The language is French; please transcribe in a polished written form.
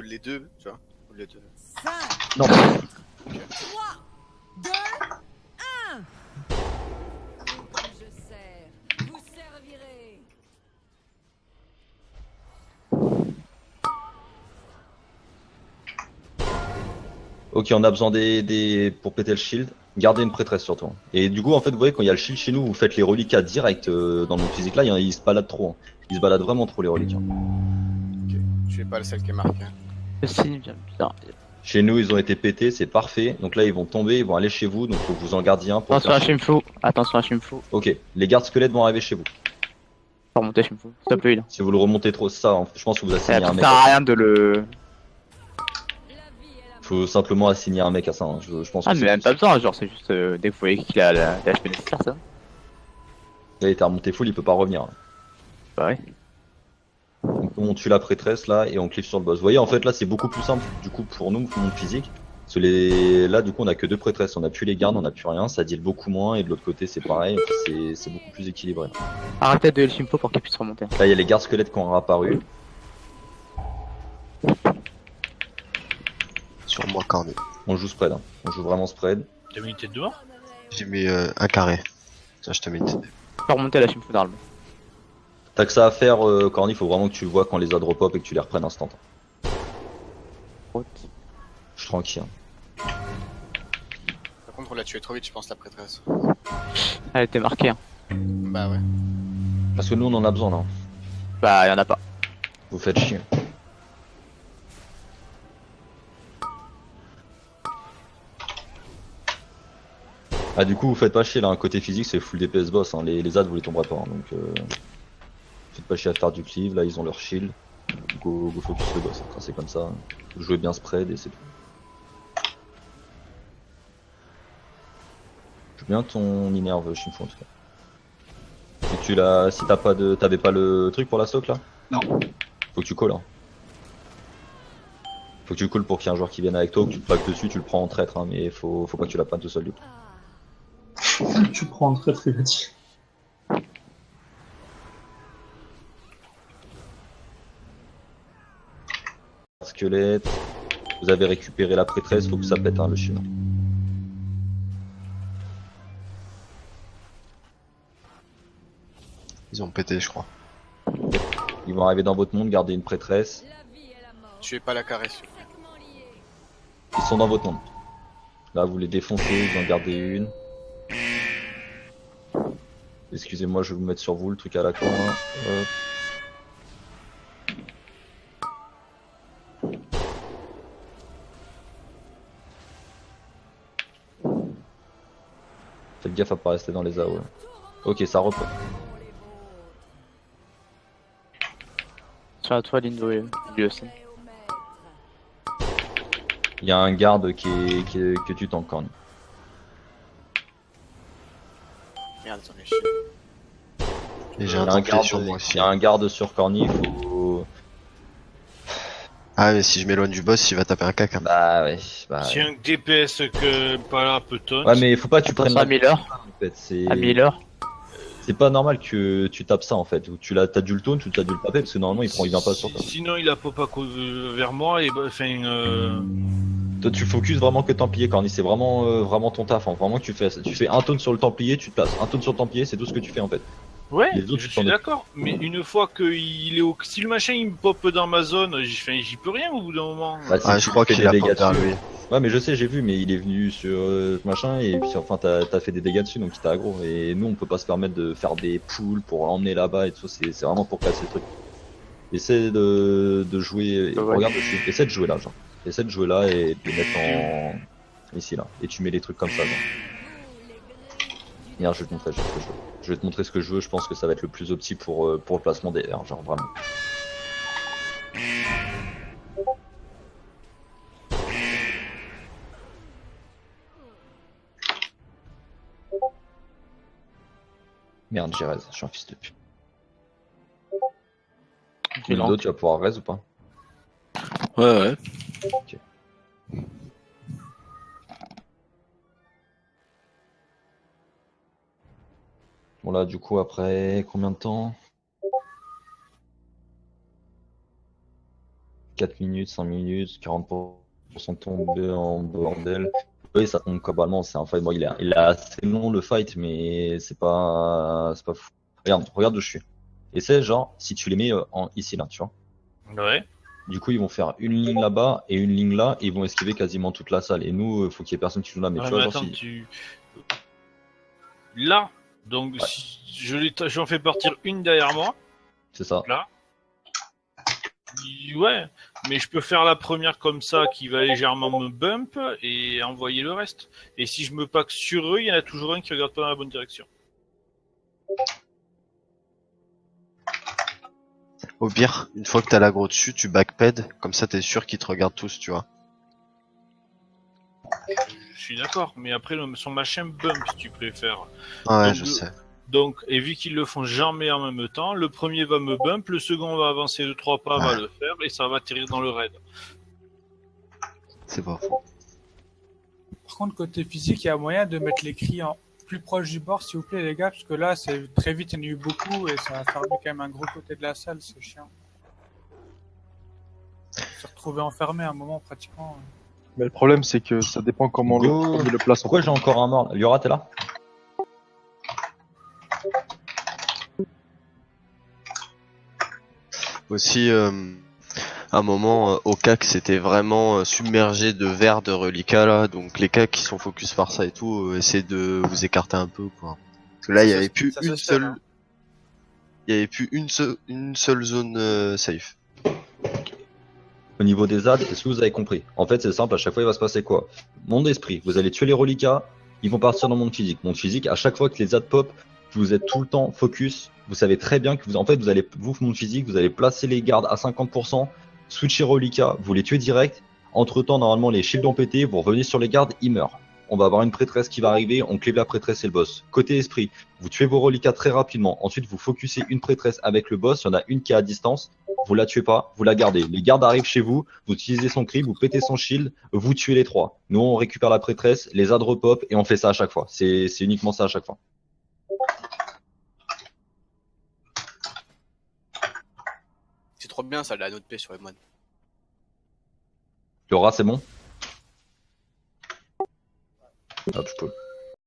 les deux, tu vois. Au lieu de... 5, Non. 3, 2, 1. Je sers. Vous servirez. Ok, on a besoin pour péter le shield. Gardez une prêtresse surtout. Et du coup, en fait, vous voyez, quand il y a le shield chez nous, vous faites les reliquats direct dans le monde physique. Là, ils se baladent trop. Hein. Ils se baladent vraiment trop, les reliquats. Ok, je suis pas le seul qui est marqué. Hein. Le signe vient bien. Chez nous, ils ont été pétés, c'est parfait. Donc là, ils vont tomber, ils vont aller chez vous. Donc faut que vous en gardiez un pour Attention à faire... Shimfu. Attention à Shimfu. Ok, les gardes squelettes vont arriver chez vous. Faut remonter Shimfu. S'il te plaît, là. Si vous le remontez trop, ça, hein, je pense que vous Ça assignez un sert mec. à rien de le. Faut simplement assigner un mec à ça. Hein. Je pense Ah, que mais même pas besoin, genre, c'est juste dès que vous voyez qu'il a la HP nécessaire, ça. il a été remonté full, il peut pas revenir. Bah ouais. Donc on tue la prêtresse là et on clique sur le boss. Vous voyez, en fait, là, c'est beaucoup plus simple du coup pour nous, monde physique. Parce que là, du coup, on a que deux prêtresses. On a plus les gardes, on a plus rien. Ça deal beaucoup moins. Et de l'autre côté, c'est pareil. C'est beaucoup plus équilibré. Arrêtez de heal Shimfu pour qu'il puisse remonter. Là, il y a les gardes squelettes qui ont réapparu. Sur moi, Cornet. On joue spread. Hein. On joue vraiment spread. T'as mis une tête de mort? J'ai mis un carré. Ça, je te mets une tête. Faut remonter la Shimfu dans le. T'as que ça à faire, Corny. Il faut vraiment que tu vois quand les as drop up et que tu les reprennes instant. Je suis tranquille. Hein. Par contre, on l'a tué trop vite, je pense, la prêtresse. Elle était marquée, hein. Bah ouais. Parce que nous, on en a besoin là. Bah, y'en a pas. Vous faites chier. Ah, du coup, vous faites pas chier là. Un côté physique, c'est full DPS boss. Hein. Les adds, vous les tomberez pas. Hein. Donc, faites pas chier à faire du cleave. Là, ils ont leur shield. Go focus le boss. Enfin, c'est comme ça. Jouez bien spread et c'est tout. Joue bien ton Inerve, Shimfu en tout cas. Si t'avais pas le truc pour la stock là? Non. Faut que tu calls. Hein. Faut que tu calls pour qu'il y ait un joueur qui vienne avec toi ou que tu te plaques dessus, tu le prends en traître. Hein, mais faut pas que tu la prennes tout seul du coup. Tu prends un très très petit. Squelette. Vous avez récupéré la prêtresse, faut que ça pète hein, le chien. Ils ont pété, je crois. Ils vont arriver dans votre monde, garder une prêtresse. Tuez pas la caresse. Ils sont dans votre monde. Là, vous les défoncez, vous en gardez une. Excusez-moi, je vais vous mettre sur vous le truc à la con. Hein. Hop. Faites gaffe à pas rester dans les AO. Là. Ok, ça reprend. Sur toi, Lindo et lui aussi. Il y a un garde que tu tankes quand même. Merde, j'en ai chié. Et j'ai Il y un a un tanké garde, sur moi aussi. il y a un garde sur Corny, faut... Ah, mais si je m'éloigne du boss, il va taper un caca. Bah ouais, bah... Si un DPS que pas là peut taunt. Ouais mais faut pas que tu prennes Attention à Miller. en fait, c'est... À Miller. C'est pas normal que tu tapes ça en fait, ou t'as dû le taunt ou t'as dû le taper parce que normalement il vient pas sur toi. Sinon il a pop à cause vers moi et bah, enfin Toi tu focuses vraiment que Templier Corny, c'est vraiment ton taf, hein. Vraiment que tu fais un taunt sur le Templier, tu te places, un taunt sur le Templier, c'est tout ce que tu fais en fait. ouais, Les autres, je tu t'en suis d'accord, mais une fois que il est au... si le machin il me pop dans ma zone, j'y peux rien au bout d'un moment. Bah, si Ah, tu je crois fais qu'il des a dégâts pas dessus. lui. Ouais mais je sais, j'ai vu, mais il est venu sur machin et puis enfin t'as fait des dégâts dessus donc il t'a aggro. Et nous on peut pas se permettre de faire des pools pour l'emmener là-bas et tout, c'est vraiment pour casser le truc. Essaie de jouer, Ouais. regarde aussi, essaie de jouer là genre. Essaie de jouer là et de les mettre en... ici là. Et tu mets les trucs comme ça genre. Regarde, je vais te montrer ce que je veux. Je vais te montrer ce que je veux, je pense que ça va être le plus opti pour le placement des R, genre vraiment. Merde, j'ai raise, je suis un fils de pute. Lindo, tu vas pouvoir raise ou pas? Ouais, ouais. Ok. Bon là du coup après combien de temps? 4 minutes, 5 minutes, 40% tombé en bordel. Oui, ça tombe globalement, c'est un fight. Bon, il est assez long le fight, mais c'est pas fou. Regarde où je suis. Et c'est genre, si tu les mets ici, là, tu vois. Ouais. Du coup, ils vont faire une ligne là-bas et une ligne là, et ils vont esquiver quasiment toute la salle. Et nous, faut qu'il y ait personne qui joue là. Mais Ouais, tu vois, mais genre, attends, si... Là, donc Ouais. si j'en fais partir une derrière moi, c'est ça. là. Ouais, mais je peux faire la première comme ça qui va légèrement me bump et envoyer le reste. Et si je me pack sur eux, il y en a toujours un qui regarde pas dans la bonne direction. Au pire, une fois que t'as l'aggro dessus, tu backped, comme ça t'es sûr qu'ils te regardent tous, tu vois. Je suis d'accord, mais après son machin bump si tu préfères. Ouais, Donc, je sais. Donc, et vu qu'ils le font jamais en même temps, le premier va me bump, le second va avancer de 3 pas, va le faire, et ça va atterrir dans le raid. C'est pas faux. Par contre, côté physique, il y a moyen de mettre les cris en plus proche du bord, s'il vous plaît, les gars, parce que là, c'est très vite, il y en a eu beaucoup et ça va fermer quand même un gros côté de la salle, c'est chiant. Se retrouver enfermé à un moment pratiquement. Mais le problème, c'est que ça dépend comment Go. le place. Pourquoi j'ai encore un mort? Liora, t'es là? Aussi, à un moment, au CAC, c'était vraiment submergé de verres de reliquats là, donc les CAC qui sont focus par ça et tout, essayez de vous écarter un peu quoi. Parce que là, il y avait plus ça se une fait, seule, hein. il y avait plus une seule zone safe. Au niveau des ZAD, est-ce que vous avez compris? En fait, c'est simple, à chaque fois, il va se passer quoi? Monde d'esprit, vous allez tuer les reliquats, ils vont partir dans monde physique. Monde physique, à chaque fois que les ZAD pop, vous êtes tout le temps focus. Vous savez très bien que en fait, vous, monde physique, vous allez placer les gardes à 50%, switcher reliquats, vous les tuez direct. Entre temps, normalement, les shields ont pété, vous revenez sur les gardes, ils meurent. On va avoir une prêtresse qui va arriver, on clé la prêtresse et le boss. Côté esprit, vous tuez vos reliquats très rapidement. Ensuite, vous focussez une prêtresse avec le boss. Il y en a une qui est à distance. Vous la tuez pas, vous la gardez. Les gardes arrivent chez vous, vous utilisez son cri, vous pétez son shield, vous tuez les 3. Nous, on récupère la prêtresse, les ZAD repop et on fait ça à chaque fois. C'est uniquement ça à chaque fois. C'est trop bien ça, la note P sur les moines. Liora, c'est bon? Hop, je peux.